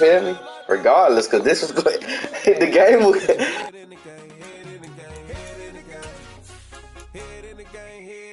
feel me? Regardless, because this was good. The game was.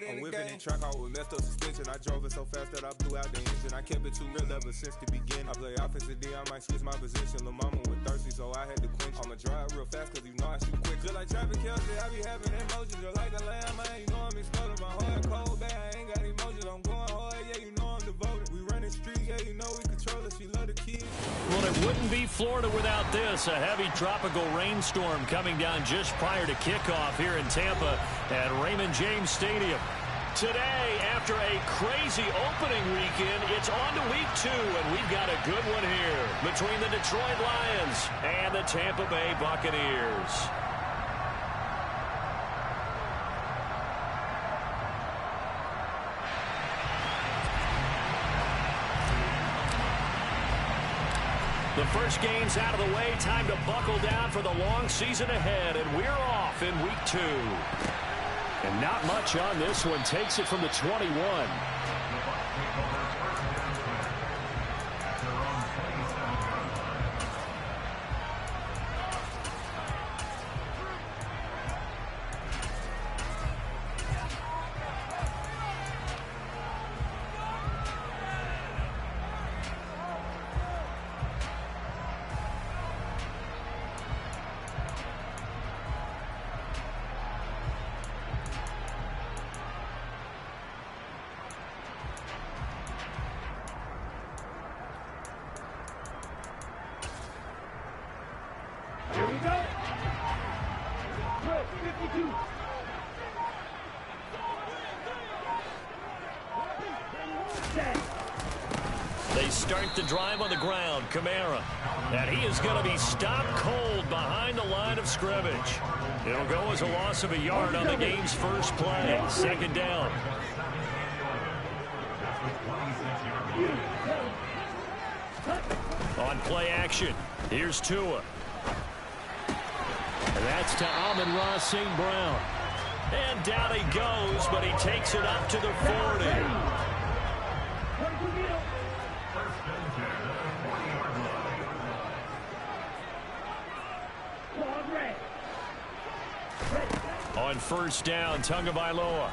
I'm whipping in track, I was messed up suspension. I drove it so fast that I blew out the engine. I kept it too real ever since the beginning. I play offensive D, I might switch my position. Lil' mama was thirsty, so I had to quench. I'ma drive real fast, cause you know I shoot quick. Just like traffic Kelsey, I be having emotions. Just like a lamb, man, you know I'm exploding. My heart cold, bad, I ain't got emotions. I'm going hard, yeah, you know I'm devoted. We running streets, yeah, you know we control it. She love the kids. Well, it wouldn't be Florida without this. A heavy tropical rainstorm coming down just prior to kickoff here in Tampa at Raymond James Stadium. Today, after a crazy opening weekend, it's on to week 2, and we've got a good one here between the Detroit Lions and the Tampa Bay Buccaneers. The first game's out of the way. Time to buckle down for the long season ahead, and we're off in week 2. And not much on this one. Takes it from the 21. They start the drive on the ground. Kamara. And he is going to be stopped cold behind the line of scrimmage. It'll go as a loss of a yard on the game's first play. Second down. On play action, here's Tua. And that's to Amon-Ra St. Brown. And down he goes, but he takes it up to the 40. On first down, Tagovailoa.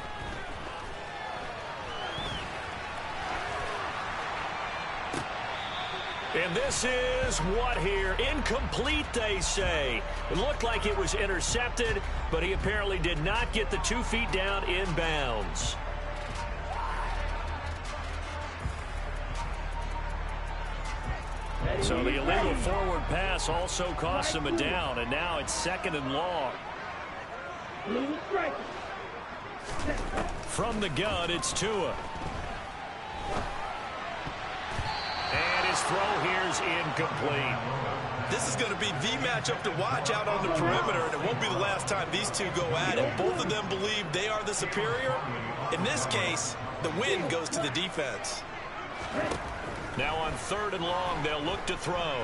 And this is what here? Incomplete, they say. It looked like it was intercepted, but he apparently did not get the 2 feet down in bounds. So the illegal forward pass also cost him a down, and now it's 2nd and long. From the gun, it's Tua. And his throw here's incomplete. This is going to be the matchup to watch out on the perimeter, and it won't be the last time these two go at it. Both of them believe they are the superior. In this case, the win goes to the defense. Now on 3rd and long, they'll look to throw.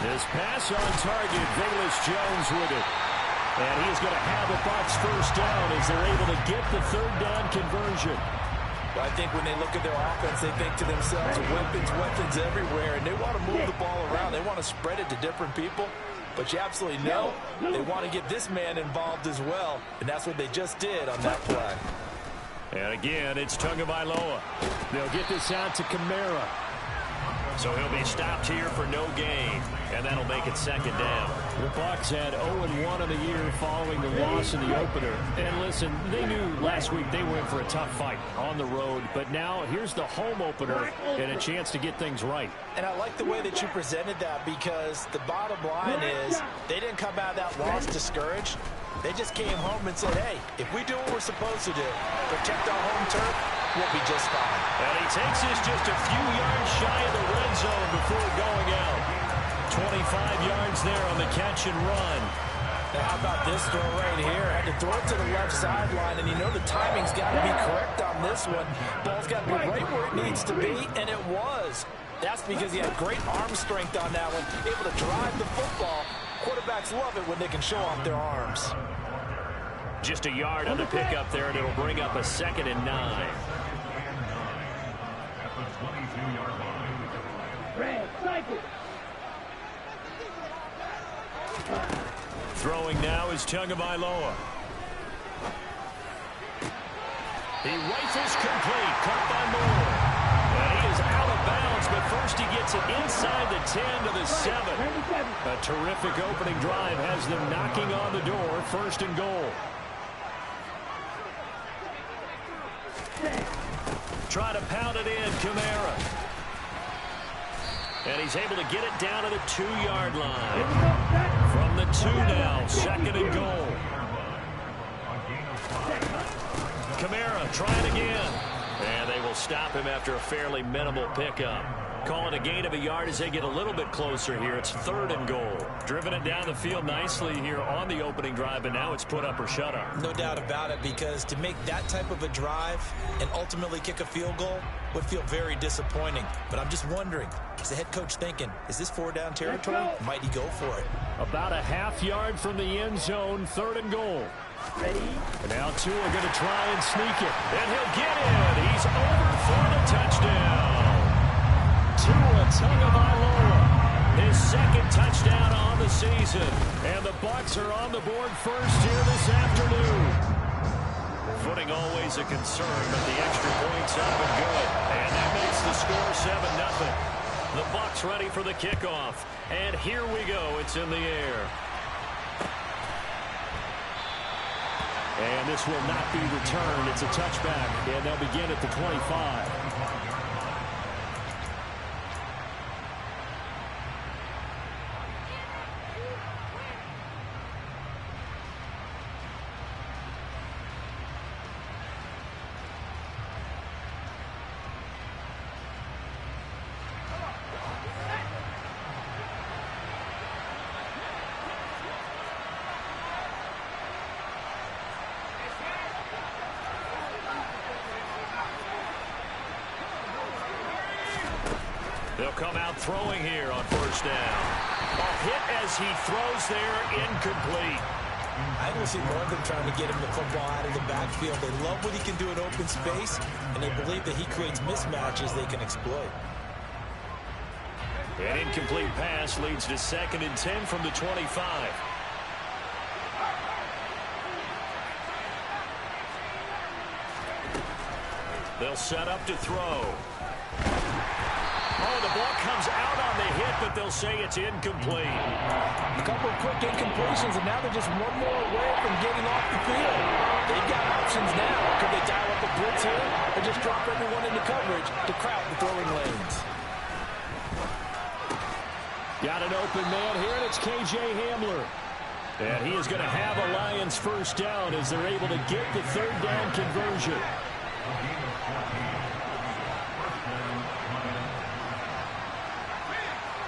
This pass on target, Velus Jones with it. And he's going to have a Bucs first down as they're able to get the 3rd down conversion. Well, I think when they look at their offense, they think to themselves, weapons everywhere, and they want to move the ball around. They want to spread it to different people. But you absolutely know they want to get this man involved as well, and that's what they just did on that play. And again, it's Tagovailoa. They'll get this out to Kamara. So he'll be stopped here for no gain, and that'll make it 2nd down. The Bucs had 0-1 in the year following the loss in the opener. And listen, they knew last week they were in for a tough fight on the road, but now here's the home opener and a chance to get things right. And I like the way that you presented that, because the bottom line is they didn't come out of that loss discouraged. They just came home and said, hey, if we do what we're supposed to do, protect our home turf, we'll be just fine. And he takes this just a few yards shy of the red zone before going out. 25 yards there on the catch and run. Now, how about this throw right here? Had to throw it to the left sideline, and you know the timing's got to be correct on this one. Ball's got to be right where it needs to be, and it was. That's because he had great arm strength on that one, able to drive the football. Quarterbacks love it when they can show off their arms. Just a yard on the pickup there, and it'll bring up a 2nd and 9. Throwing now is Tagovailoa. He rifles complete, caught by Moore. And he is out of bounds, but first he gets it inside the 10 to the 7. A terrific opening drive has them knocking on the door, 1st and goal. Try to pound it in, Kamara. And he's able to get it down to the 2-yard line. From the 2 now, 2nd and goal. Kamara trying again. And they will stop him after a fairly minimal pickup. Call it a gain of a yard as they get a little bit closer here. It's 3rd and goal. Driven it down the field nicely here on the opening drive, but now it's put up or shut up. No doubt about it, because to make that type of a drive and ultimately kick a field goal would feel very disappointing. But I'm just wondering, is the head coach thinking, is this 4-down territory? Might he go for it? About a half-yard from the end zone, 3rd and goal. Ready? And now Tua going to try and sneak it. And he'll get in. He's over for the touchdown. Tua Tagovailoa, his 2nd touchdown on the season. And the Bucs are on the board first here this afternoon. Footing always a concern, but the extra point's up and good. And that makes the score 7-0. The Bucs ready for the kickoff. And here we go. It's in the air. And this will not be returned. It's a touchback, and they'll begin at the 25. They'll come out throwing here on 1st down. A hit as he throws there, incomplete. I don't see more of them trying to get him the football out of the backfield. They love what he can do in open space, and they believe that he creates mismatches they can exploit. An incomplete pass leads to 2nd and 10 from the 25. They'll set up to throw. Oh, the ball comes out on the hit, but they'll say it's incomplete. A couple of quick incompletions, and now they're just one more away from getting off the field. They've got options now. Could they dial up a blitz here or just drop everyone into coverage to crowd the throwing lanes? Got an open man here, and it's K.J. Hamler. And he is going to have a Lions 1st down as they're able to get the 3rd down conversion.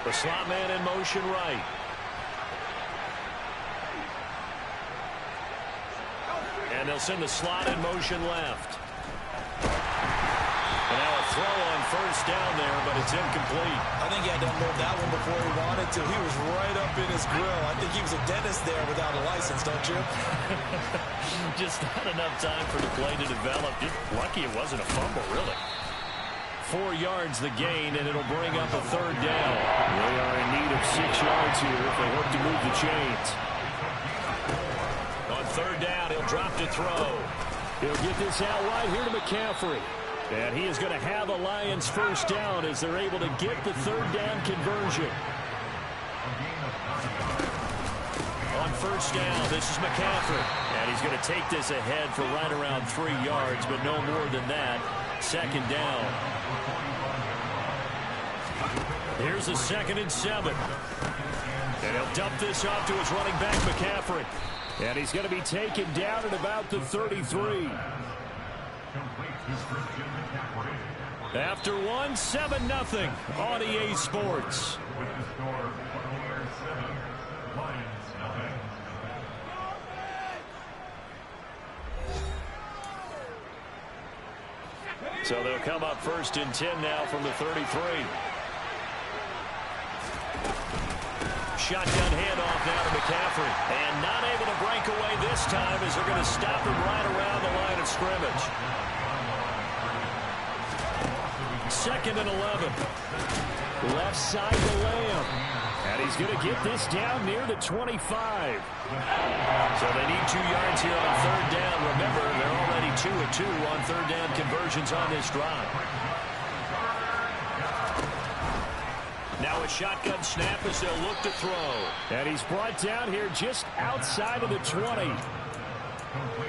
The slot man in motion right. And they'll send the slot in motion left. And now a throw on 1st down there, but it's incomplete. I think he had to unload that one before he wanted to. He was right up in his grill. I think he was a dentist there without a license, don't you? Just not enough time for the play to develop. Just lucky it wasn't a fumble, really. 4 yards the gain, and it'll bring up a 3rd down. They are in need of 6 yards here if they hope to move the chains. On 3rd down, he'll drop to throw. He'll get this out right here to McCaffrey. And he is going to have a Lions 1st down as they're able to get the 3rd down conversion. On 1st down, this is McCaffrey. And he's going to take this ahead for right around 3 yards, but no more than that. 2nd down. Here's a 2nd and 7. And he'll dump this off to his running back, McCaffrey. And he's going to be taken down at about the 33. After 1, 7-0 on EA Sports. So they'll come up 1st and 10 now from the 33. Shotgun handoff now to McCaffrey. And not able to break away this time as they're going to stop him right around the line of scrimmage. 2nd and 11. Left side to Lamb. And he's going to get this down near the 25. So they need 2 yards here on 3rd down. Remember, they're already 2 of 2 on 3rd down conversions on this drive. Now a shotgun snap as they'll look to throw. And he's brought down here just outside of the 20.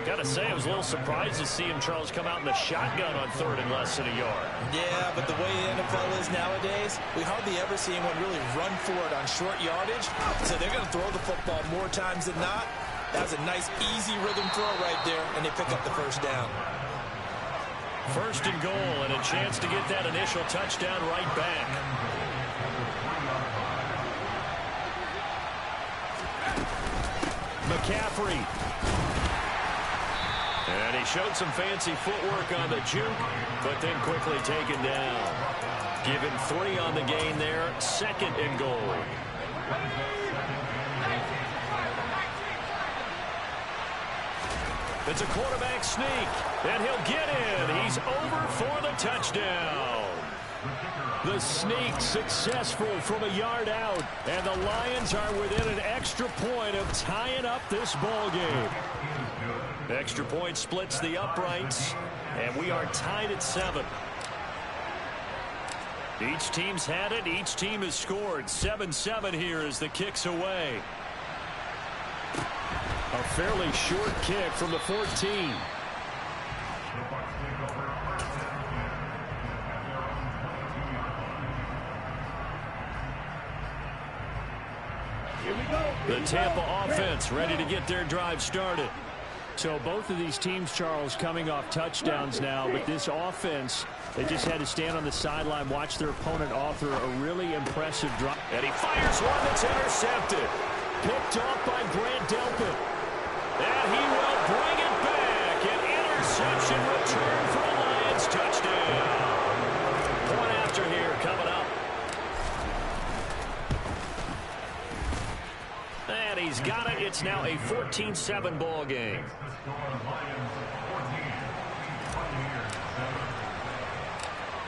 Gotta say, I was a little surprised to see him, Charles, come out in the shotgun on 3rd and less than a yard. Yeah, but the way the NFL is nowadays, we hardly ever see anyone really run for it on short yardage. So they're going to throw the football more times than not. That was a nice, easy rhythm throw right there, and they pick up the 1st down. 1st and goal, and a chance to get that initial touchdown right back. McCaffrey. And he showed some fancy footwork on the juke, but then quickly taken down. Given 3 on the gain there, 2nd and goal. It's a quarterback sneak, and he'll get in. He's over for the touchdown. The sneak successful from a yard out, and the Lions are within an extra point of tying up this ball game. Extra point splits the uprights, and we are tied at 7. Each team's had it. Each team has scored. 7-7 here as the kick's away. A fairly short kick from the 14. The Tampa offense ready to get their drive started. So both of these teams, Charles, coming off touchdowns now, but this offense, they just had to stand on the sideline, watch their opponent author a really impressive drive. And he fires one that's intercepted. Picked off by Grant Delpit. And he will bring it back. An interception return for a Lions touchdown. Point after here coming up. And he's got it. It's now a 14-7 ball game.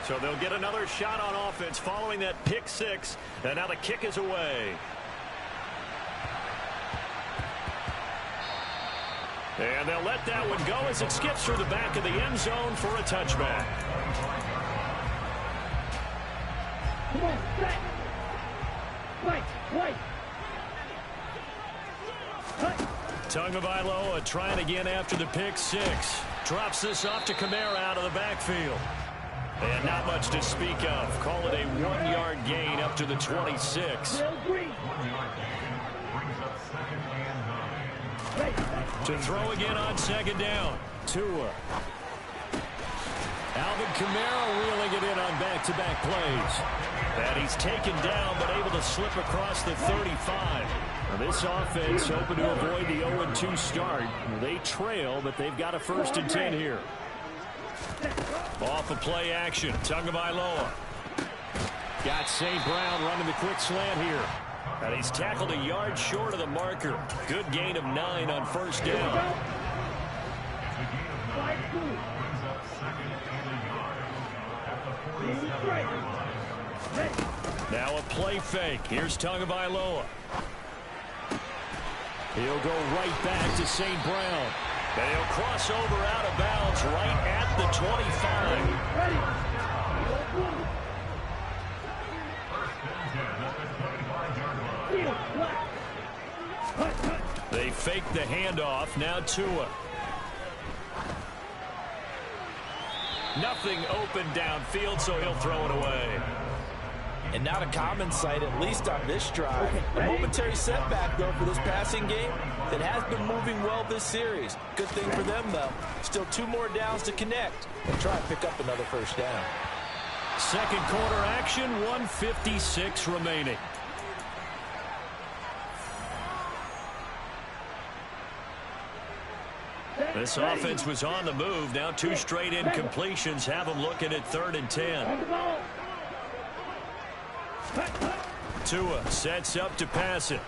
So they'll get another shot on offense following that pick 6. And now the kick is away. And they'll let that one go as it skips through the back of the end zone for a touchback. Come on, back. Right. Tagovailoa trying again after the pick 6. Drops this off to Kamara out of the backfield. And not much to speak of. Call it a 1-yard gain up to the 26. To throw again on 2nd down. Tua. Alvin Kamara wheeling it in on back-to-back plays. And he's taken down but able to slip across the 35. Now this offense hoping to avoid the 0-2 start. They trail, but they've got a 1st and 10 here. Off of play action. Tagovailoa. Got St. Brown running the quick slant here. And he's tackled a yard short of the marker. Good gain of 9 on 1st down. Now a play fake. Here's Tagovailoa. He'll go right back to St. Brown. And he'll cross over out of bounds right at the 25. They fake the handoff. Now Tua. Nothing open downfield, so he'll throw it away. And not a common sight, at least on this drive. A momentary setback, though, for this passing game that has been moving well this series. Good thing for them, though. Still 2 more downs to connect and try and pick up another 1st down. 2nd quarter action, 1:56 remaining. This offense was on the move. Now 2 straight incompletions have them looking at 3rd and 10. Tua sets up to pass it.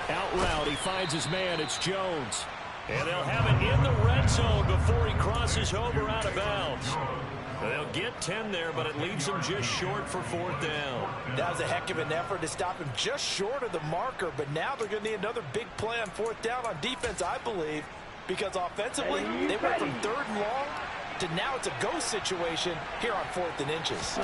Out route, he finds his man. It's Jones. And they'll have it in the red zone before he crosses over out of bounds. They'll get 10 there, but it leaves them just short for 4th down. That was a heck of an effort to stop him just short of the marker, but now they're going to need another big play on 4th down on defense, I believe, because offensively, they went from 3rd and long to now it's a go situation here on 4th and inches.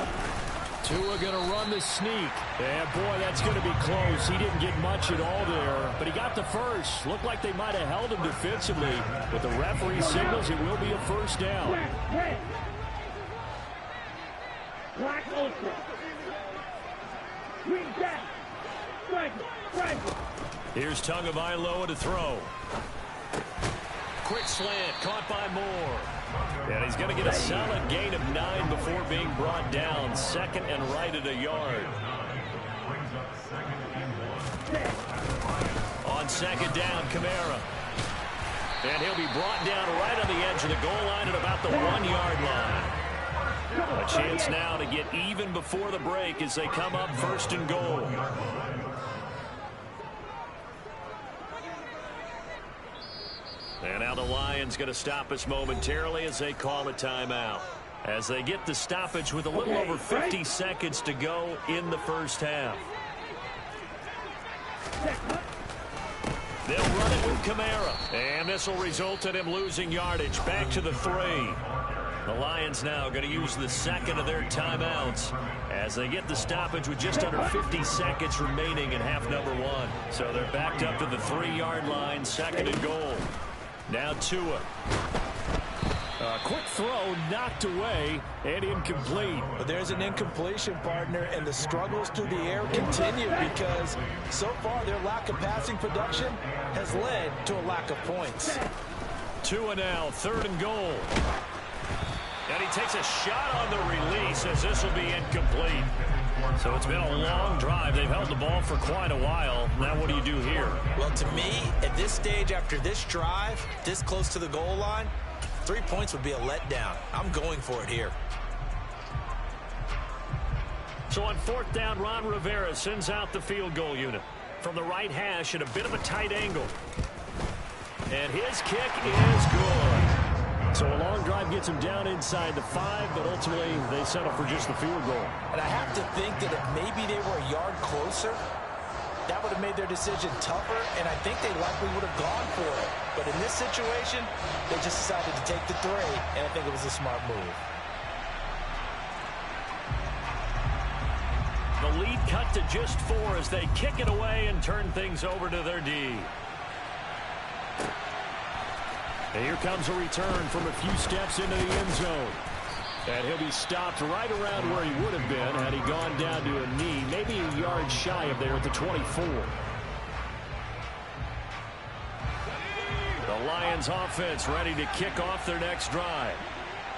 Tua going to run the sneak. And, boy, that's going to be close. He didn't get much at all there, but he got the first. Looked like they might have held him defensively, but the referee signals it will be a 1st down. Red. Black ultra. Green jack. Strike. Here's Tagovailoa to throw. Quick slant, caught by Moore. And he's going to get a solid gain of 9 before being brought down. 2nd and right at a yard. On 2nd down, Kamara. And he'll be brought down right on the edge of the goal line at about the 1-yard line. A chance now to get even before the break as they come up 1st and goal. And now the Lions going to stop us momentarily as they call a timeout. As they get the stoppage with a little over 50 seconds to go in the 1st half. They'll run it with Kamara. And this will result in him losing yardage. Back to the 3. The Lions now going to use the 2nd of their timeouts as they get the stoppage with just under 50 seconds remaining in half number 1. So they're backed up to the 3-yard line, 2nd and goal. Now Tua. A quick throw knocked away and incomplete. But there's an incompletion, partner, and the struggles through the air continue because so far their lack of passing production has led to a lack of points. Tua now, 3rd and goal. And he takes a shot on the release as this will be incomplete. So it's been a long drive. They've held the ball for quite a while. Now what do you do here? Well, to me, at this stage after this drive, this close to the goal line, 3 points would be a letdown. I'm going for it here. So on 4th down, Ron Rivera sends out the field goal unit from the right hash at a bit of a tight angle. And his kick is good. So a long drive gets him down inside the 5, but ultimately they settle for just the field goal. And I have to think that if maybe they were a yard closer, that would have made their decision tougher, and I think they likely would have gone for it. But in this situation, they just decided to take the 3, and I think it was a smart move. The lead cut to just 4 as they kick it away and turn things over to their D. And here comes a return from a few steps into the end zone. And he'll be stopped right around where he would have been had he gone down to a knee, maybe a yard shy of there at the 24. The Lions offense ready to kick off their next drive.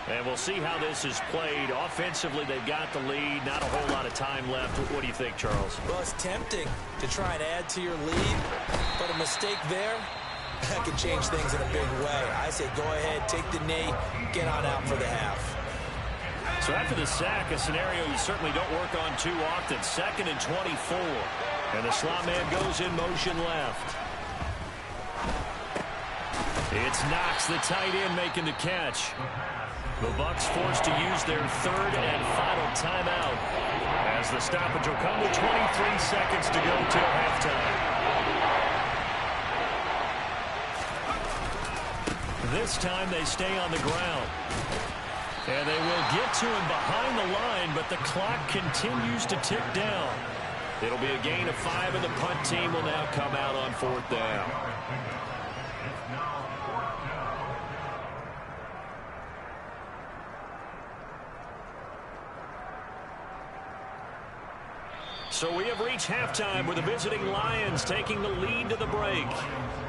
And we'll see how this is played. Offensively, they've got the lead. Not a whole lot of time left. What do you think, Charles? Well, it's tempting to try and add to your lead, but a mistake there, that could change things in a big way. I say go ahead, take the knee, get on out for the half. So after the sack, a scenario you certainly don't work on too often. 2nd and 24. And the slot man goes in motion left. It's Knox, the tight end, making the catch. The Bucs forced to use their 3rd and final timeout as the stoppage will come with 23 seconds to go till halftime. This time they stay on the ground. And they will get to him behind the line, but the clock continues to tick down. It'll be a gain of 5, and the punt team will now come out on 4th down. So we have reached halftime with the visiting Lions taking the lead to the break.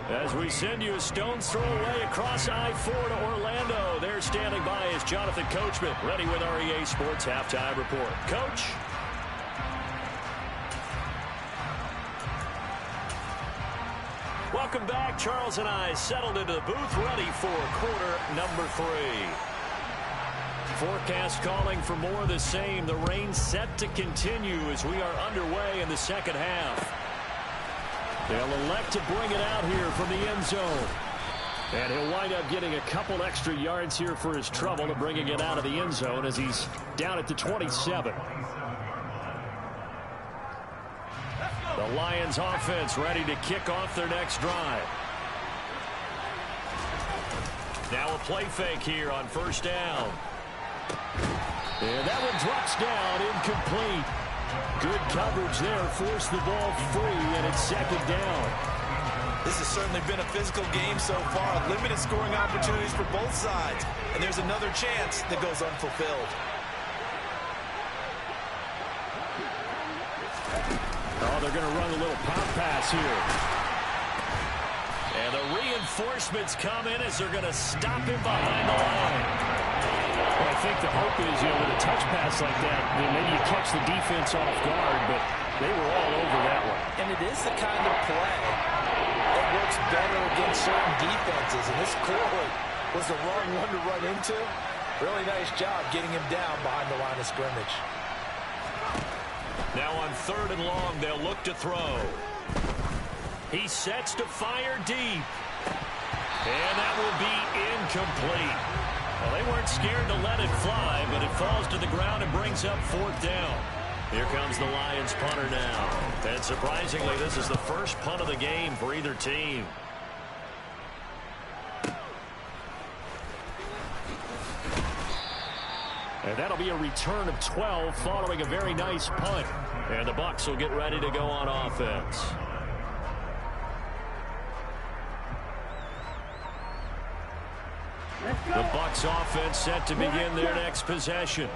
As we send you a stone's throw away across I-4 to Orlando. There standing by is Jonathan Coachman, ready with our EA Sports Halftime Report. Coach? Welcome back. Charles and I settled into the booth, ready for quarter number 3. Forecast calling for more of the same. The rain set to continue as we are underway in the second half. They'll elect to bring it out here from the end zone. And he'll wind up getting a couple extra yards here for his trouble and bringing it out of the end zone as he's down at the 27. The Lions offense ready to kick off their next drive. Now a play fake here on first down. And that one drops down, incomplete. Good coverage there, forced the ball free, and it's second down. This has certainly been a physical game so far. Limited scoring opportunities for both sides. And there's another chance that goes unfulfilled. Oh, they're going to run a little pop pass here. And the reinforcements come in as they're going to stop him behind the line. Well, I think the hope is, with a touch pass like that, maybe you catch the defense off guard, but they were all over that one. And it is the kind of play that works better against certain defenses. And this clearly was the wrong one to run into. Really nice job getting him down behind the line of scrimmage. Now on 3rd and long, they'll look to throw. He sets to fire deep. And that will be incomplete. Well, they weren't scared to let it fly, but it falls to the ground and brings up 4th down. Here comes the Lions punter now. And surprisingly, this is the first punt of the game for either team. And that'll be a return of 12 following a very nice punt. And the Bucs will get ready to go on offense. The Bucs offense set to begin their next possession.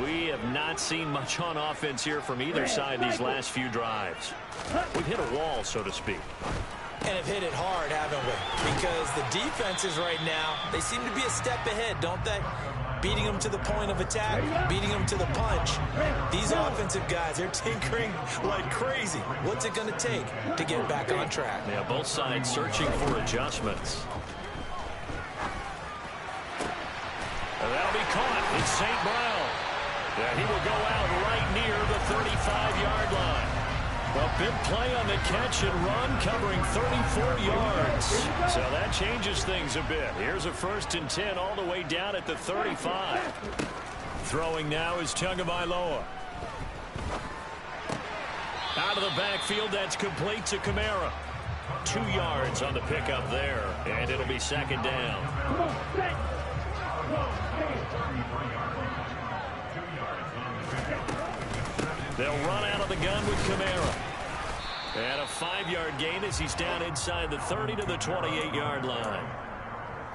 We have not seen much on offense here from either side these last few drives. We've hit a wall, so to speak. And have hit it hard, haven't we? Because the defenses right now, they seem to be a step ahead, don't they? Beating them to the point of attack, beating them to the punch. These offensive guys, they're tinkering like crazy. What's it going to take to get back on track? Yeah, both sides searching for adjustments. And that'll be caught. It's St. Brown. And he will go out right near the 35-yard line. A big play on the catch and run, covering 34 yards. So that changes things a bit. Here's a 1st and 10 all the way down at the 35. Throwing now is Tagovailoa. Out of the backfield, that's complete to Kamara. 2 yards on the pickup there, and it'll be 2nd down. They'll run out of the gun with Kamara. And a 5-yard gain as he's down inside the 30 to the 28-yard line.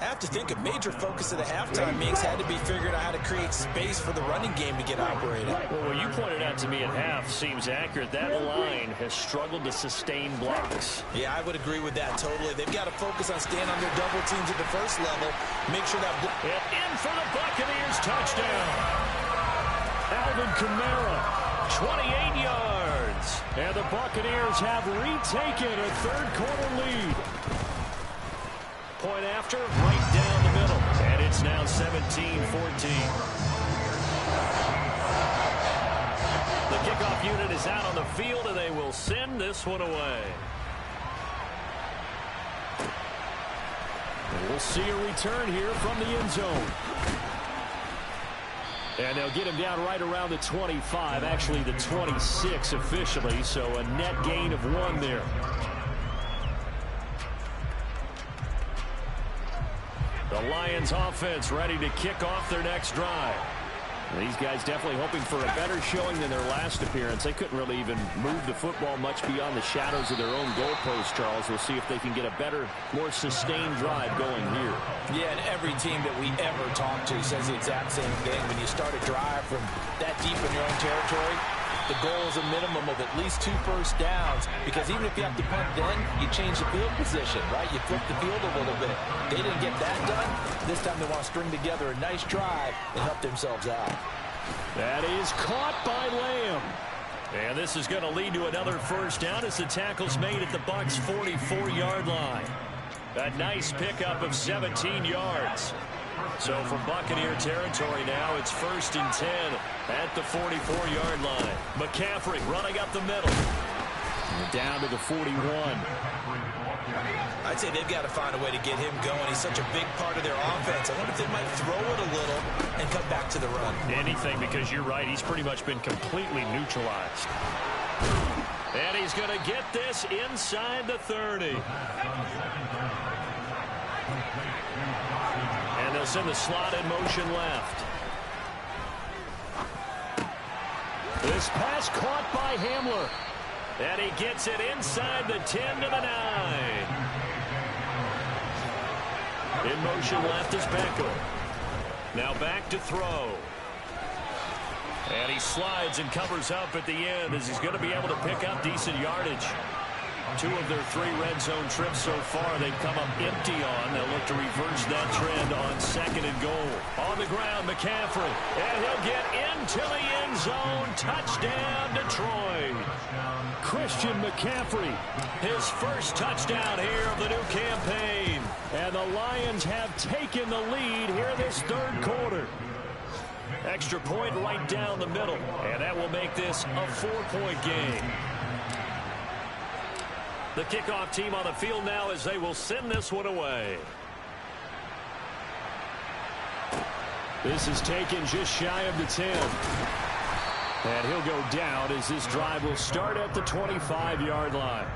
I have to think a major focus of the halftime meetings had to be figuring out how to create space for the running game to get operated. Well, what you pointed out to me at half seems accurate. That line has struggled to sustain blocks. Yeah, I would agree with that totally. They've got to focus on staying on their double teams at the first level. Make sure that... In for the Buccaneers touchdown. Alvin Kamara. 28 yards. And the Buccaneers have retaken a third-quarter lead. Point after, right down the middle. And it's now 17-14. The kickoff unit is out on the field, and they will send this one away. And we'll see a return here from the end zone. And they'll get him down right around the 25, actually the 26 officially, so a net gain of 1 there. The Lions offense ready to kick off their next drive. These guys definitely hoping for a better showing than their last appearance. They couldn't really even move the football much beyond the shadows of their own goalpost, Charles. We'll see if they can get a better, more sustained drive going here. Yeah, and every team that we ever talk to says the exact same thing. When you start a drive from that deep in your own territory, the goal is a minimum of at least 2 first downs, because even if you have to punt then, you change the field position, right? You flip the field a little bit. They didn't get that done. This time they want to string together a nice drive and help themselves out. That is caught by Lamb. And this is going to lead to another first down as the tackle's made at the Bucs' 44-yard line. A nice pickup of 17 yards. So from Buccaneer territory now, it's 1st and 10 at the 44-yard line. McCaffrey running up the middle. Down to the 41. I'd say they've got to find a way to get him going. He's such a big part of their offense. I wonder if they might throw it a little and come back to the run. Anything, because you're right. He's pretty much been completely neutralized. And he's going to get this inside the 30. And they'll send the slot in motion left. This pass caught by Hamler. And he gets it inside the 10 to the 9. In motion left is Beckham. Now back to throw. And he slides and covers up at the end as he's going to be able to pick up decent yardage. 2 of their 3 red zone trips so far they've come up empty on. They'll look to reverse that trend on 2nd and goal. On the ground, McCaffrey. And he'll get into the end zone. Touchdown, Detroit. Christian McCaffrey, his first touchdown here of the new campaign. And the Lions have taken the lead here this 3rd quarter. Extra point right down the middle. And that will make this a 4-point game. The kickoff team on the field now as they will send this one away. This is taken just shy of the 10. And he'll go down as this drive will start at the 25-yard line.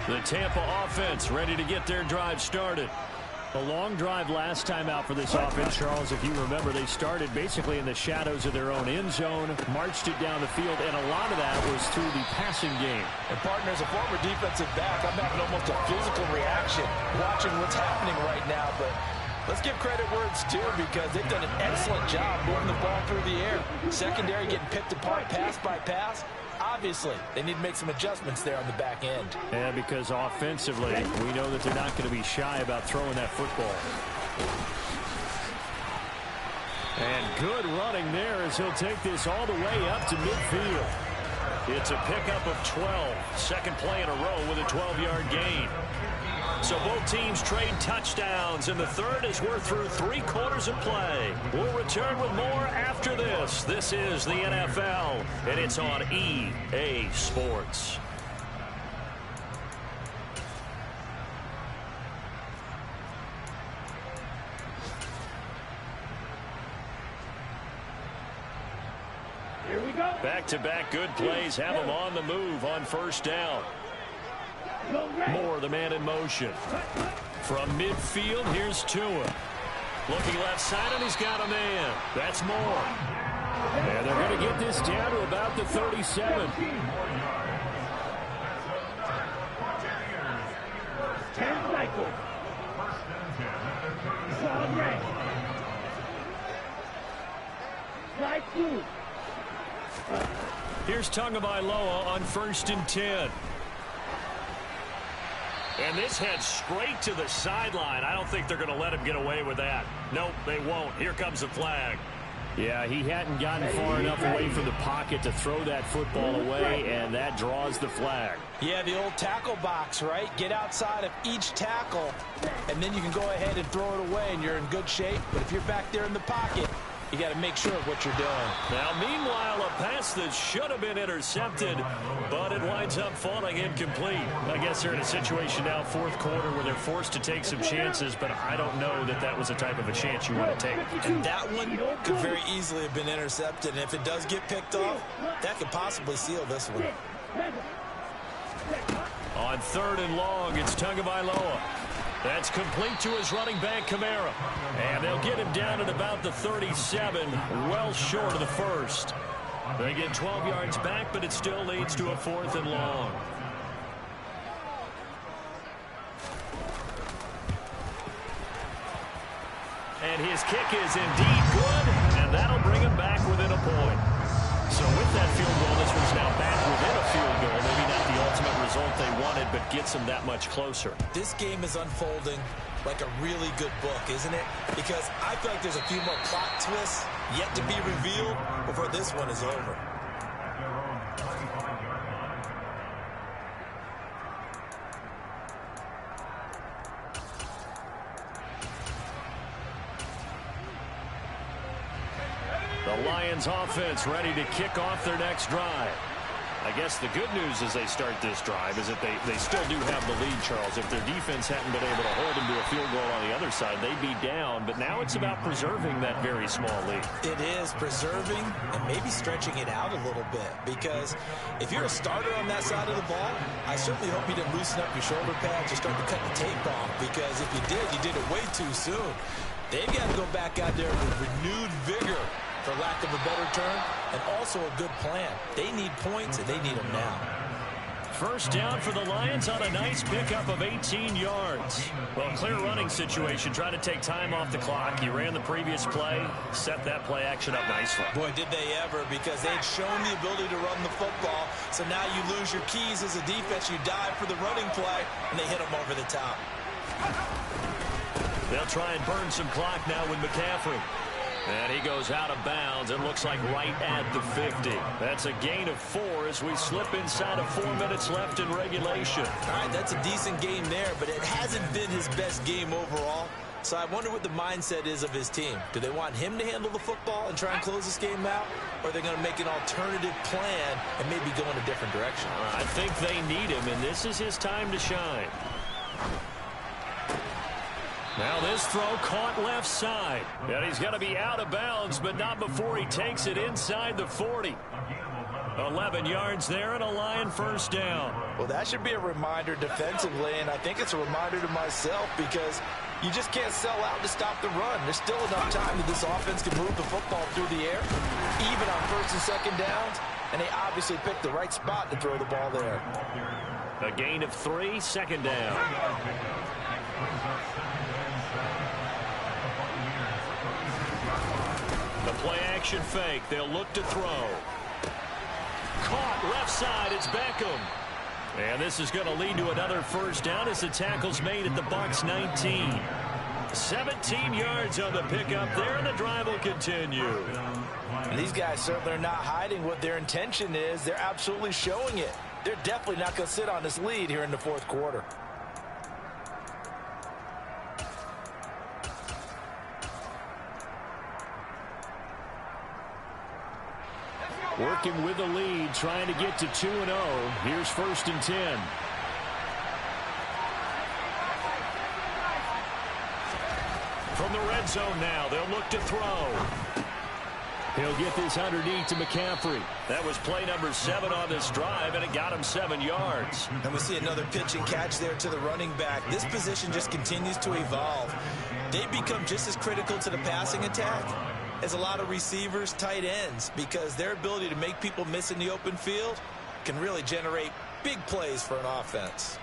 The Tampa offense ready to get their drive started. A long drive last time out for this offense, Charles. If you remember, they started basically in the shadows of their own end zone, marched it down the field, and a lot of that was through the passing game. And, partner, as a former defensive back, I'm having almost a physical reaction watching what's happening right now. But let's give credit where it's due because they've done an excellent job moving the ball through the air. Secondary getting picked apart pass by pass. Obviously, they need to make some adjustments there on the back end. Yeah, because offensively, we know that they're not going to be shy about throwing that football. And good running there as he'll take this all the way up to midfield. It's a pickup of 12. Second play in a row with a 12-yard gain. So both teams trade touchdowns, and the third as we're through 3 quarters of play. We'll return with more after this. This is the NFL, and it's on EA Sports. Here we go. Back-to-back good plays have them on the move on first down. Moore, the man in motion. From midfield, here's Tua. Looking left side, and he's got a man. That's Moore. And they're going to get this down to about the 37. 10 cycles. Solid red. Slide 2. Here's Tagovailoa on 1st and 10. And this heads straight to the sideline. I don't think they're going to let him get away with that. Nope, they won't. Here comes the flag. Yeah, he hadn't gotten far enough away from the pocket to throw that football away, and that draws the flag. Yeah, the old tackle box, right? Get outside of each tackle, and then you can go ahead and throw it away, and you're in good shape. But if you're back there in the pocket, you got to make sure of what you're doing. Now, meanwhile, a pass that should have been intercepted, but it winds up falling incomplete. I guess they're in a situation now, 4th quarter, where they're forced to take some chances, but I don't know that that was the type of a chance you want to take. And that one could very easily have been intercepted, and if it does get picked off, that could possibly seal this one. On 3rd and long, it's Tagovailoa. That's complete to his running back, Kamara. And they'll get him down at about the 37, well short of the first. They get 12 yards back, but it still leads to a 4th and long. And his kick is indeed good, and that'll bring him back within a point. So with that field goal, this one's now back within a field goal. Maybe not the ultimate result they wanted, but gets them that much closer. This game is unfolding like a really good book, isn't it? Because I feel like there's a few more plot twists yet to be revealed before this one is over. The Lions offense ready to kick off their next drive. I guess the good news as they start this drive is that they still do have the lead, Charles. If their defense hadn't been able to hold them to a field goal on the other side, they'd be down. But now it's about preserving that very small lead. It is preserving and maybe stretching it out a little bit. Because if you're a starter on that side of the ball, I certainly hope you didn't loosen up your shoulder pads or start to cut the tape off. Because if you did it way too soon. They've got to go back out there with renewed vigor, for lack of a better term, and also a good plan. They need points, and they need them now. First down for the Lions on a nice pickup of 18 yards. Well, clear running situation, trying to take time off the clock. You ran the previous play, set that play action up nicely. Boy, did they ever, because they'd shown the ability to run the football. So now you lose your keys as a defense. You dive for the running play, and they hit them over the top. They'll try and burn some clock now with McCaffrey. And he goes out of bounds. It looks like right at the 50. That's a gain of 4 as we slip inside of 4 minutes left in regulation. All right, that's a decent game there, but it hasn't been his best game overall. So I wonder what the mindset is of his team. Do they want him to handle the football and try and close this game out? Or are they going to make an alternative plan and maybe go in a different direction? I think they need him, and this is his time to shine. Now this throw caught left side. And he's going to be out of bounds, but not before he takes it inside the 40. 11 yards there and a Lion first down. Well, that should be a reminder defensively, and I think it's a reminder to myself because you just can't sell out to stop the run. There's still enough time that this offense can move the football through the air, even on first and second downs, and they obviously picked the right spot to throw the ball there. A gain of 3, second down. The play action fake. They'll look to throw. Caught left side. It's Beckham. And this is going to lead to another first down as the tackle's made at the Bucs 19. 17 yards on the pickup there, and the drive will continue. And these guys certainly are not hiding what their intention is. They're absolutely showing it. They're definitely not going to sit on this lead here in the fourth quarter. Working with the lead, trying to get to 2-0. Here's first and 10. From the red zone now, they'll look to throw. He'll get this underneath to McCaffrey. That was play number 7 on this drive, and it got him 7 yards. And we see another pitch and catch there to the running back. This position just continues to evolve. They become just as critical to the passing attack as a lot of receivers, tight ends, because their ability to make people miss in the open field can really generate big plays for an offense.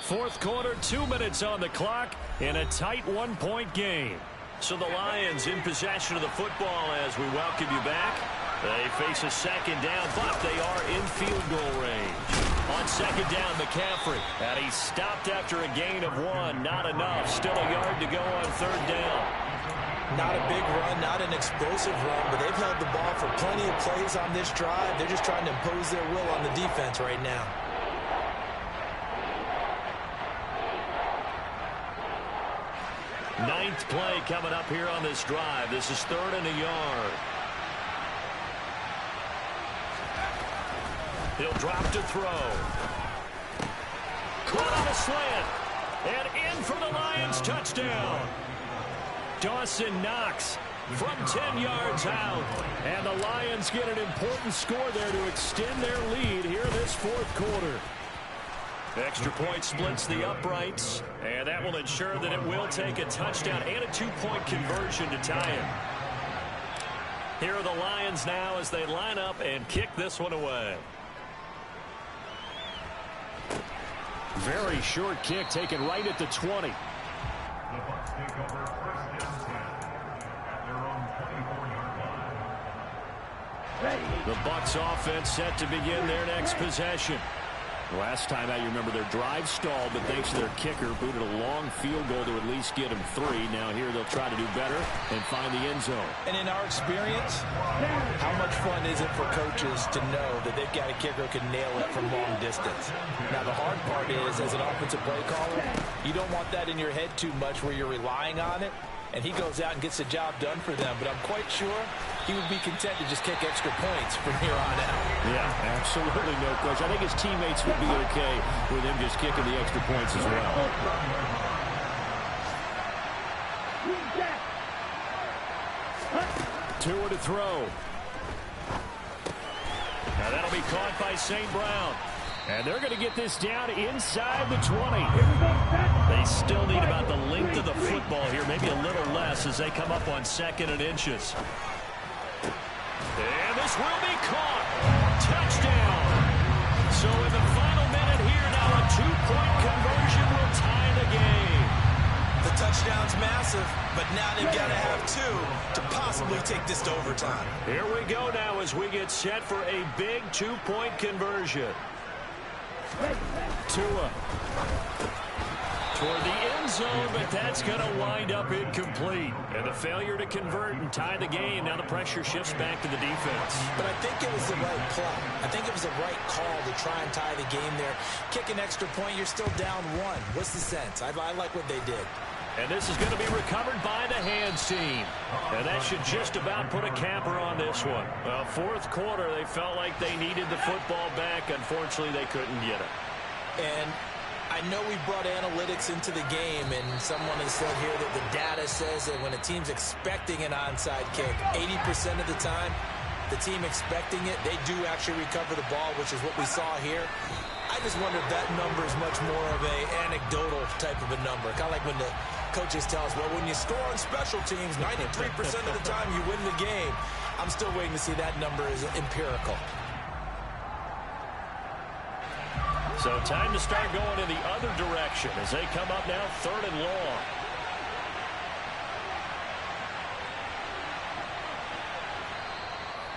Fourth quarter, 2 minutes on the clock in a tight 1-point game. So the Lions in possession of the football as we welcome you back. They face a second down, but they are in field goal range. On second down, McCaffrey. And he stopped after a gain of 1. Not enough. Still a yard to go on third down. Not a big run, not an explosive run, but they've held the ball for plenty of plays on this drive. They're just trying to impose their will on the defense right now. Ninth play coming up here on this drive. This is 3rd and a yard. He'll drop to throw. Caught on a slant. And in for the Lions touchdown. Dawson Knox from 10 yards out. And the Lions get an important score there to extend their lead here in this fourth quarter. Extra point splits the uprights, and that will ensure that it will take a touchdown and a 2-point conversion to tie it. Here are the Lions now as they line up and kick this one away. Very short kick taken right at the 20. The Bucs offense set to begin their next possession. Last time out, you remember their drive stalled, but thanks to their kicker, booted a long field goal to at least get them 3. Now here they'll try to do better and find the end zone. And in our experience, how much fun is it for coaches to know that they've got a kicker who can nail it from long distance? Now the hard part is, as an offensive play caller, you don't want that in your head too much where you're relying on it. And he goes out and gets the job done for them. But I'm quite sure he would be content to just kick extra points from here on out. Yeah, absolutely no question. I think his teammates would be okay with him just kicking the extra points as well. Tua to throw. Now that'll be caught by St. Brown. And they're going to get this down inside the 20. They still need about the length of the football here, maybe a little less as they come up on 2nd and inches. And this will be caught. Touchdown. So in the final minute here now, a 2-point conversion will tie the game. The touchdown's massive, but now they've got to have 2 to possibly take this to overtime. Here we go now as we get set for a big 2-point conversion. Tua toward the end zone, but that's going to wind up incomplete. And the failure to convert and tie the game. Now the pressure shifts back to the defense. But I think it was the right play. I think it was the right call to try and tie the game there. Kick an extra point, you're still down 1. What's the sense? I like what they did. And this is going to be recovered by the hands team. And that should just about put a capper on this one. Well, 4th quarter, they felt like they needed the football back. Unfortunately, they couldn't get it. And I know we brought analytics into the game, and someone has said here that the data says that when a team's expecting an onside kick, 80% of the time, the team expecting it, they do actually recover the ball, which is what we saw here. I just wonder if that number is much more of a anecdotal type of a number. Kind of like when the coaches tell us, well, when you score on special teams, 93% of the time you win the game. I'm still waiting to see that number is empirical. So time to start going in the other direction as they come up now 3rd and long.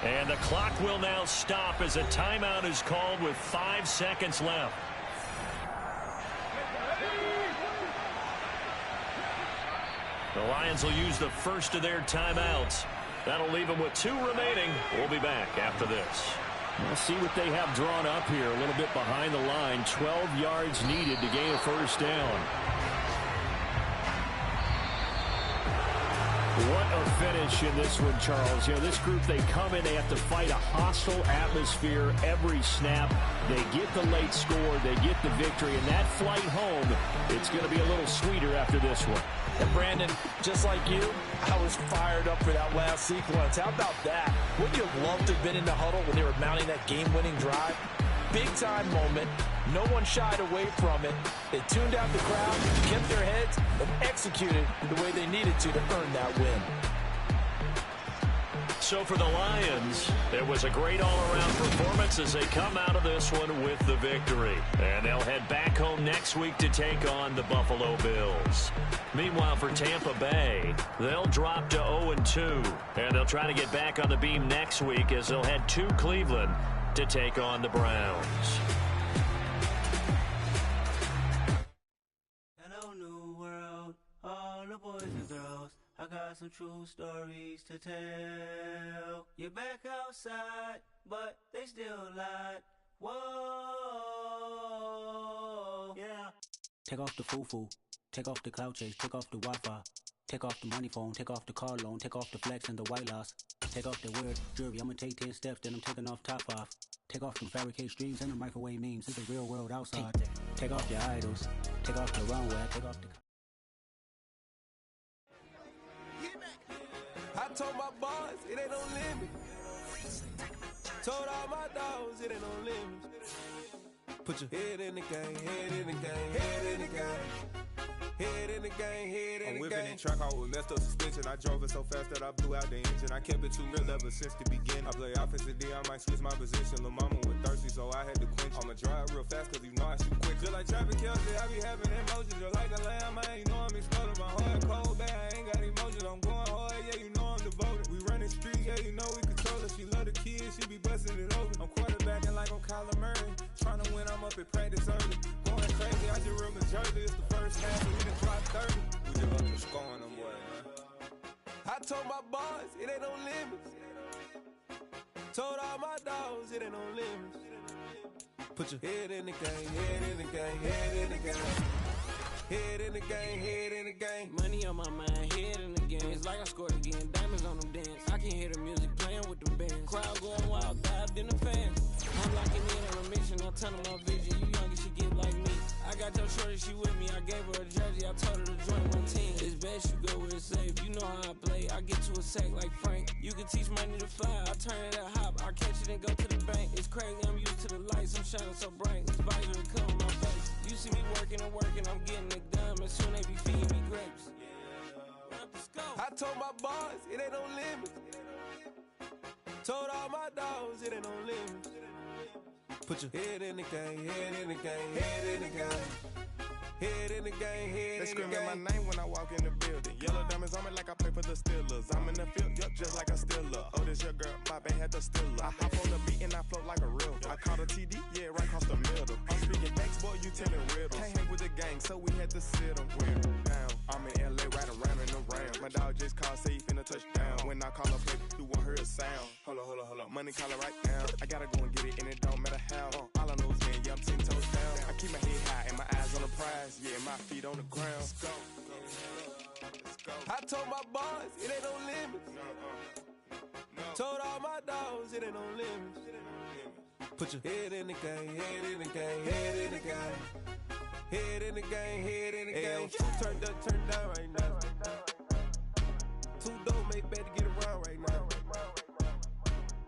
And the clock will now stop as a timeout is called with 5 seconds left. The Lions will use the first of their timeouts. That'll leave them with 2 remaining. We'll be back after this. We'll see what they have drawn up here. A little bit behind the line. 12 yards needed to gain a first down. What a finish in this one, Charles. You know, this group, they come in, they have to fight a hostile atmosphere every snap. They get the late score, they get the victory, and that flight home, it's going to be a little sweeter after this one. And Brandon, just like you, I was fired up for that last sequence. How about that? Wouldn't you have loved to have been in the huddle when they were mounting that game-winning drive? Big-time moment. No one shied away from it. They tuned out the crowd, kept their heads, and executed the way they needed to earn that win. So for the Lions, it was a great all-around performance as they come out of this one with the victory. And they'll head back home next week to take on the Buffalo Bills. Meanwhile, for Tampa Bay, they'll drop to 0-2. And they'll try to get back on the beam next week as they'll head to Cleveland to take on the Browns. Hello, new world, all the boys and girls. I got some true stories to tell. You're back outside, but they still lied. Whoa, yeah. Take off the foo-foo, take off the cloud chase, take off the Wi-Fi, take off the money phone, take off the car loan, take off the flex and the white loss. Take off the weird jewelry, I'ma take 10 steps, then I'm taking off top off. Take off the fabricated streams and the microwave memes, it's the real world outside. Take off your idols, take off the runway, take off the... I told my boys it ain't no limit. Told all my dogs it ain't no limit. Put your head in the game, head in the game, head in the game. Head in the game, head in the game. I'm whipping in track out with messed up suspension. I drove it so fast that I blew out the engine. I kept it too real ever since the beginning. I play offensive D, I might switch my position. Lil' mama was thirsty, so I had to quench. I'ma drive real fast, cause you know I shoot quick. Just like traffic Kelsey, I be having emotions. Just like a lamb, I ain't know I'm exploding. My heart cold, bad, I ain't got emotions. I'm going hard, yeah, you know I'm devoted. We running streets, yeah, you know we control it. She love the kids, she be busting it over. I'm quarterbacking like I'm Kyler Murray. Trying to win, I'm up at practice. it ain't no limits. Told all my dogs, it ain't no limits. Put your head in the game, head in the game, head in the game. Head in the game, head in the game. Money on my mind, head in the game. It's like I scored again, diamonds on them dance. I can hear the music playing with the bands. Crowd going wild, dived in the fans. I'm locking in on a mission, I'm telling my vision. You young, you should get like me. I got your shorty, she with me. I gave her a jersey, I told her to join my team. It's best you go where it's safe. You know how I play, I get to a sack like Frank. You can teach money to fly, I turn it at hop. I catch it and go to the bank. It's crazy, I'm used to the lights, I'm shining so bright. This visor will come on my face. You see me working and working, I'm getting it done. And soon they be feeding me grapes. I told my boys, it ain't no limits. Told all my dogs, it ain't no limits. Put your head in the game, head in the game, head in the game. Head in the game, head in the game. They screaming my name when I walk in the building. Yellow diamonds on me like I play for the Steelers. I'm in the field, yup, just like a Steeler. Oh, this your girl, my band had the Steeler. I hop on the beat and I float like a real. I caught a TD, yeah, right across the middle. I'm speaking facts, boy, you telling riddles. Can't hang with the gang, so we had to sit them down. I'm in LA, right around and around. My dog just called, say he finna touch down. When I call up, play, you won't hear a sound. Hold up, money call it right now. I gotta go and get it, and it don't matter how. All I know is man, yeah, I'm 10 toes down. I keep my head high and my eyes on the prize. Yeah, my feet on the ground. Let's go. I told my boys, it ain't no limits. Told all my dogs, it ain't no limits. Put your head in the game, head in the game, head in the game. Head in the game, head in the game. Turned up, turned down right now. Two dope make better get around right now.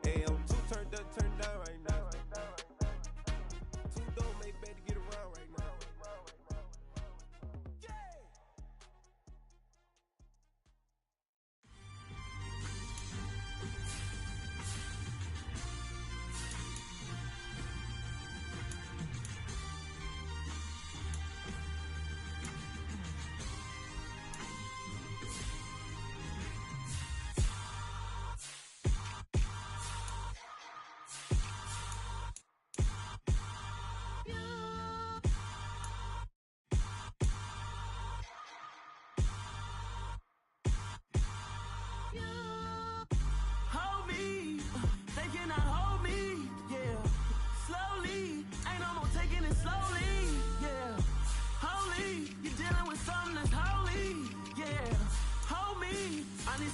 Hey, I'm two turned up, turned down right now. Two dope make better get around right now.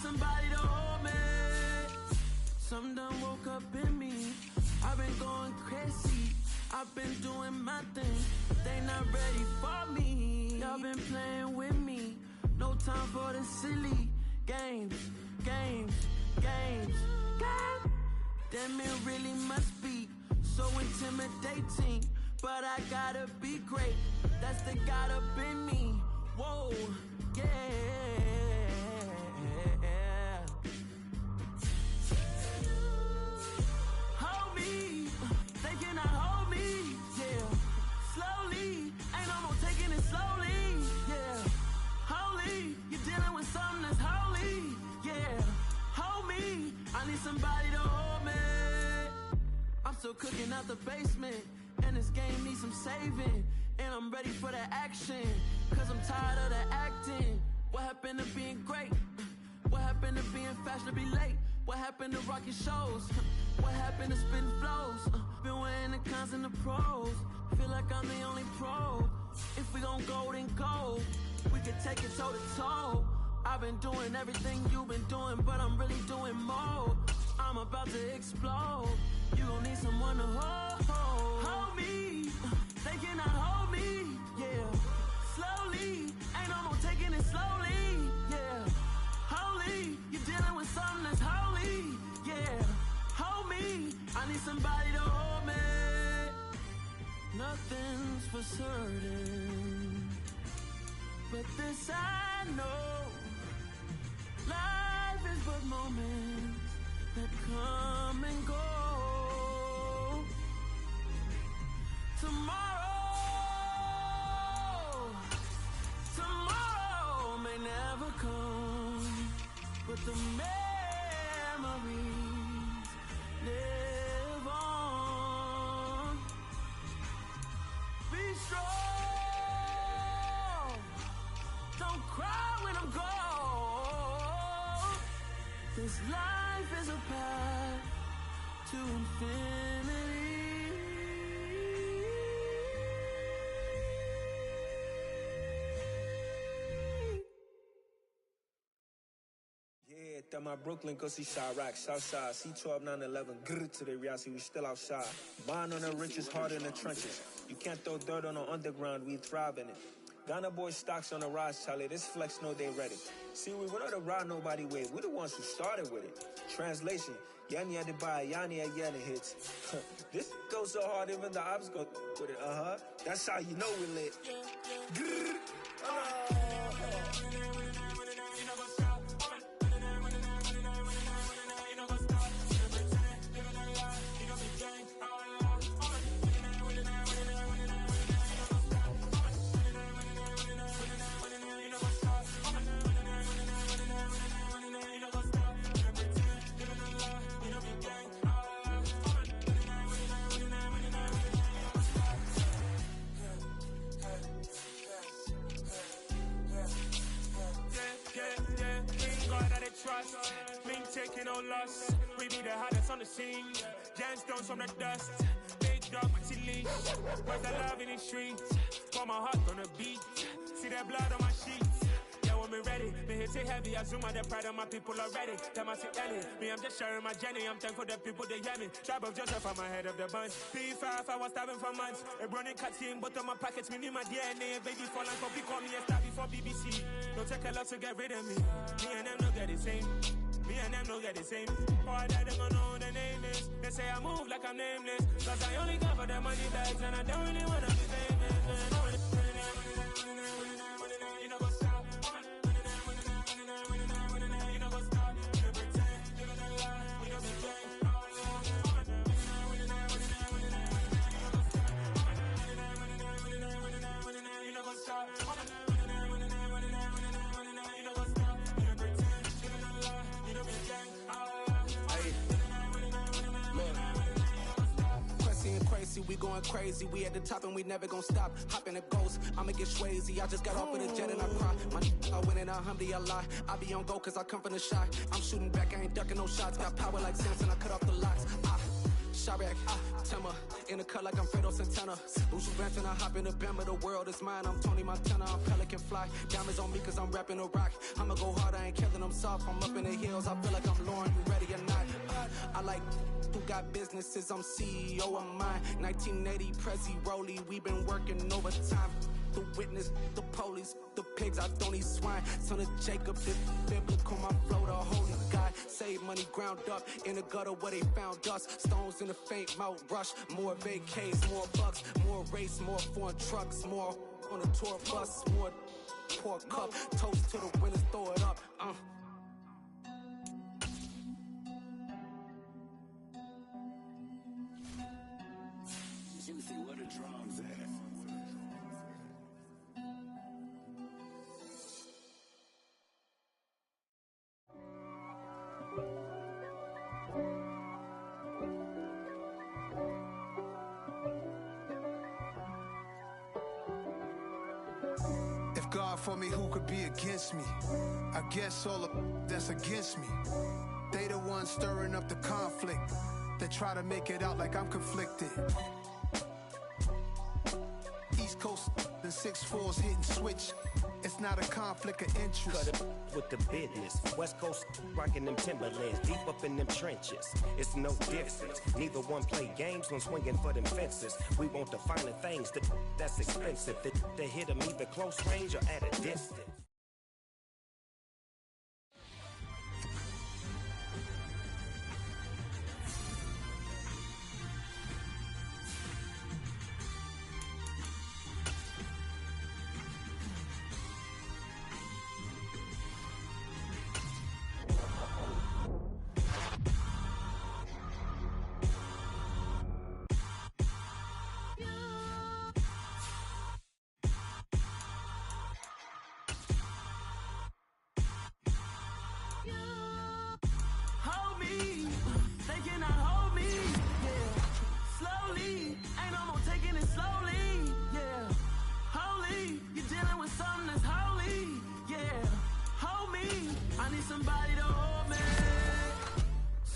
Somebody to hold me. Something done woke up in me. I've been going crazy. I've been doing my thing. They not ready for me. Y'all been playing with me. No time for the silly games. Damn, it really must be so intimidating. But I gotta be great. That's the God up in me. Whoa, yeah. Somebody to hold me. I'm still cooking out the basement, and this game needs some saving. And I'm ready for the action, cause I'm tired of the acting. What happened to being great? What happened to being fashionably late? What happened to rocking shows? What happened to spitting flows? Been weighing the cons and the pros. Feel like I'm the only pro. If we gon' go, then go. We could take it toe to toe. I've been doing everything you've been doing, but I'm really doing more. I'm about to explode. You gon' need someone to hold me. They cannot hold me, yeah. Slowly, ain't no more taking it slowly, yeah. Holy, you're dealing with something that's holy, yeah. Hold me, I need somebody to hold me. Nothing's for certain, but this I know. Life is but moments that come and go. Tomorrow may never come, but the memories live on. Be strong, don't cry when I'm gone. This life is a path to infinity. Yeah, that my Brooklyn, go see Chirac, Southside, C12, 911, grrr to the reality, we still outside. Bond on the richest, heart in the trenches. You can't throw dirt on the underground, we thrive in it. Ghana boys stocks on the rise, Charlie, this flex know they ready. See, we were not to ride nobody with, we the ones who started with it. Translation, Yanni had to buy, Yanni had Yanni hits. This goes so hard, even the ops go with it, That's how you know we lit. Grrr. Trust, been taking no loss. We be the hottest on the scene. Gemstones from the dust. Big dog with your leash. Where's the love in the streets? Pour my heart on the beat. See that blood on my sheets. Yeah, when me ready, me hit it heavy. I zoom out the pride of my people already. Them I see Ellie. Me, I'm just sharing my journey. I'm thankful the people they hear me. Tribe of Joseph, I'm ahead of the bunch. P5, I was starving for months. A running cutscene, but on my pockets, me need my DNA. Baby, fall and copy, call me a star before BBC. Don't take a lot to get rid of me. Me and them don't get the same. Me and them don't get the same. Boy, that they gonna know who the name is. They say I move like I'm nameless. Cause I only got for the money bags and I don't really wanna be famous. You know what's up? You know what's up? You pretend, living a lie. We don't be gang. You know what's up? Crazy, we going crazy. We at the top and we never gonna stop. Hop in a ghost, I'ma get swayzy. I just got off of the jet and I cry. My I win in a Humvee a lot. I be on go cause I come from the shot. I'm shooting back, I ain't ducking no shots. Got power like Samson, I cut off the locks. Chirac, Timber, in the cut like I'm Fredo Santana. Usu Benton, I hop in the Bama, the world is mine. I'm Tony Montana, I'm Pelican Fly. Diamonds on me cause I'm rapping a rock. I'ma go hard, I ain't killing them soft. I'm up in the hills, I feel like I'm Lauren, you ready or not? I like who got businesses, I'm CEO of mine. 1980 Prezi Rolly, we been working overtime. The witness, the police, the pigs, I don't eat swine. Son of Jacob, this biblical, my flow, the holy God. Save money ground up in the gutter where they found us. Stones in the faint Mount Rush. More vacays, more bucks, more race, more foreign trucks, more on the tour bus, more pour cup. Toast to the winners, throw it up. Juicy, where the drums at? If God for me, who could be against me? I guess all of that's against me. They the ones stirring up the conflict. They try to make it out like I'm conflicted. East Coast and 6'4's hitting switch. It's not a conflict of interest. Cut it with the business. West Coast rocking them Timberlands, deep up in them trenches. It's no difference. Neither one play games when swinging for them fences. We want the finer things that's expensive. They hit them either close range or at a distance.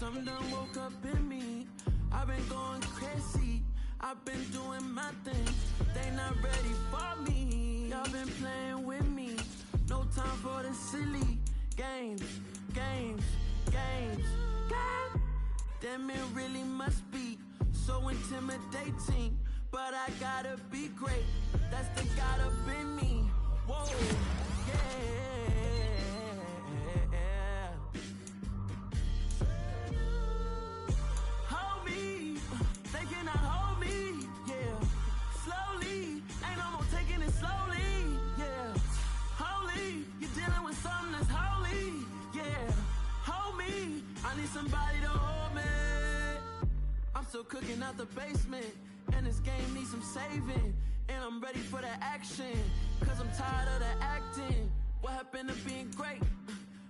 Something done woke up in me. I've been going crazy. I've been doing my thing. They not ready for me. Y'all been playing with me. No time for the silly games. Damn, it really must be so intimidating. But I gotta be great. That's the God up in me. Whoa, yeah. Hold me, they cannot hold me, yeah. Slowly, ain't no more taking it slowly, yeah. Holy, you're dealing with something that's holy, yeah. Hold me, I need somebody to hold me. I'm still cooking out the basement, and this game needs some saving. And I'm ready for the action, cause I'm tired of the acting. What happened to being great?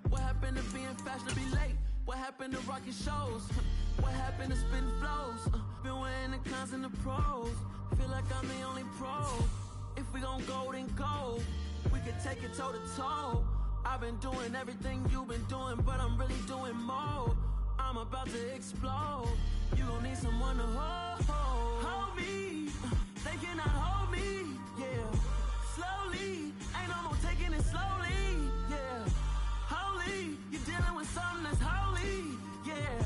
What happened to being fashionably late? What happened to rocking shows? What happened to spitting flows? Been wearing the cons and the pros. Feel like I'm the only pro. If we gon' go, then go. We could take it toe to toe. I've been doing everything you've been doing, but I'm really doing more. I'm about to explode. You gon' need someone to hold me. They cannot hold me, yeah. Slowly, ain't no more taking it slowly, yeah. Holy, you're dealing with something that's holy, yeah.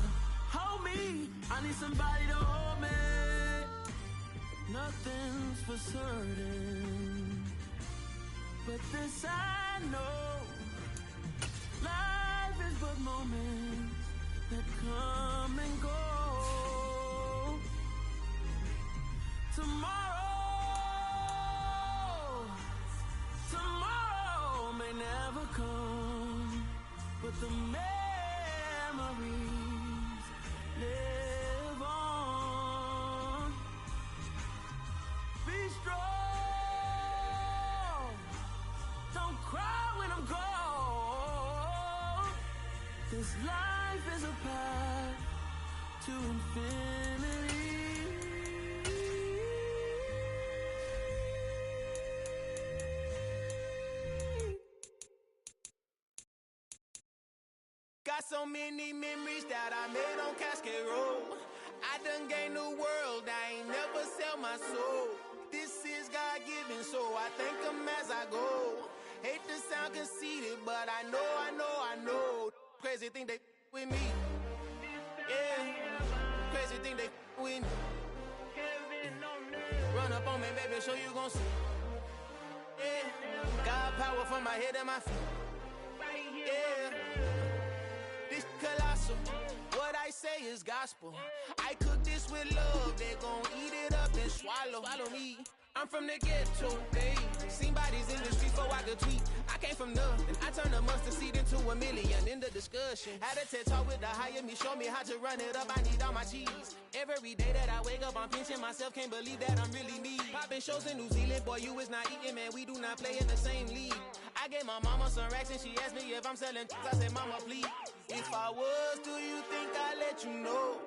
Hold me, I need somebody to hold me. Nothing's for certain, but this I know. Life is but moments that come and go. Tomorrow may never come, but the memories live on. Be strong, don't cry when I'm gone. This life is a path to infinity. Got so many memories that I made on Cascade Road. I done gained the world, I ain't never sell my soul. This is God-given, so I thank him as I go. Hate to sound conceited, but I know. Crazy thing they with me. Yeah, crazy thing they with me. Run up on me, baby, show you gon' see. Yeah, got power from my head and my feet. Yeah. This colossal, what I say is gospel. I cook this with love, they gon' eat it up and swallow me. I'm from the ghetto, babe. Seen bodies in the street before I could tweet. I came from nothing, I turned a mustard seed into a million in the discussion. Had a TED talk with the higher me, show me how to run it up, I need all my cheese. Every day that I wake up, I'm pinching myself, can't believe that I'm really me. Popping shows in New Zealand, boy, you is not eating, man, we do not play in the same league. I gave my mama some racks and she asked me if I'm selling, I said, mama, please. If I was, do you think I'd let you know?